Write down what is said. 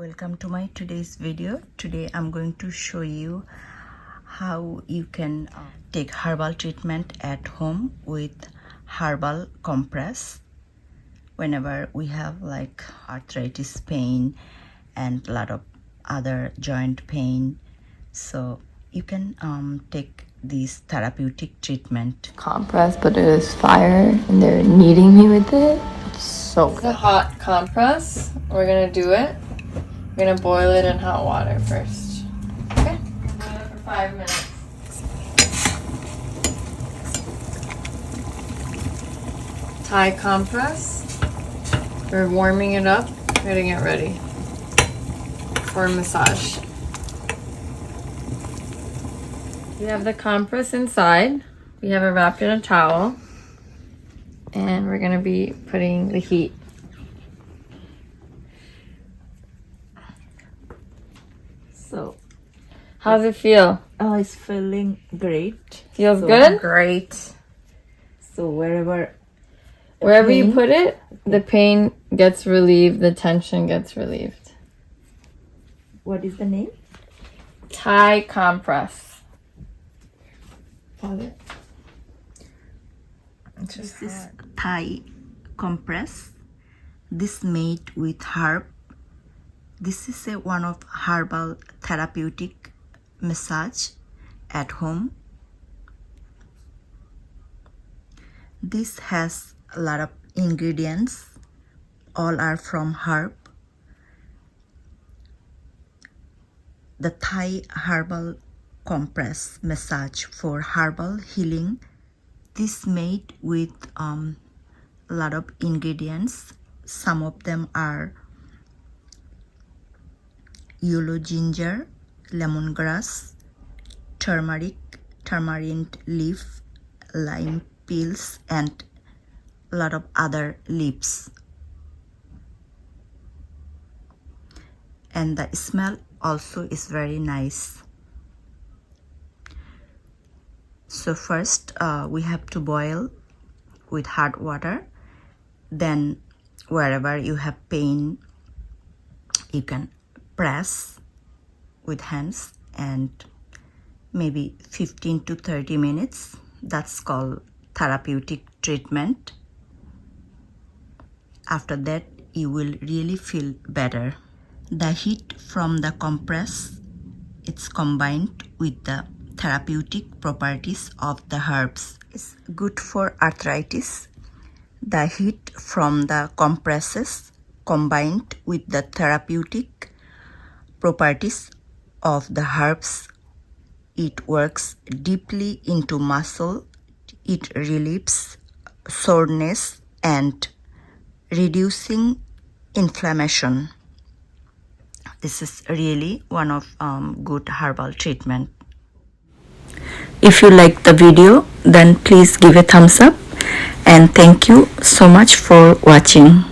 Welcome to my today's video. Today I'm going to show you how you can take herbal treatment at home with herbal compress whenever we have like arthritis pain and a lot of other joint pain. So you can take this therapeutic treatment. Compress, but it is fire and they're kneading me with it. It's so good. The hot compress, we're gonna do it. We're gonna boil it in hot water first. Okay? Boil it for 5 minutes. Thai compress. We're warming it up, getting it ready for massage. We have the compress inside. We have it wrapped in a towel. And we're gonna be putting the heat. So How's it feel? it's feeling great. Feels good? Great. So wherever You put it, the pain gets relieved, the tension gets relieved. what is the name? Thai compress. This is Thai compress. This made with herb. This is one of herbal therapeutic massage at home. This has a lot of ingredients. All are from herb. The Thai herbal compress massage for herbal healing. This made with a lot of ingredients. Some of them are yellow ginger, lemongrass, turmeric, tamarind leaf, lime peels, and a lot of other leaves. And the smell also is very nice. So first we have to boil with hot water. Then wherever you have pain, you can press with hands and maybe 15 to 30 minutes. That's called therapeutic treatment. After that, you will really feel better. The heat from the compress, it's combined with the therapeutic properties of the herbs. It's good for arthritis. The heat from the compresses combined with the therapeutic properties of the herbs, it works deeply into muscle. It relieves soreness and reducing inflammation. This is really one of good herbal treatment. If you like the video, then please give a thumbs up and thank you so much for watching.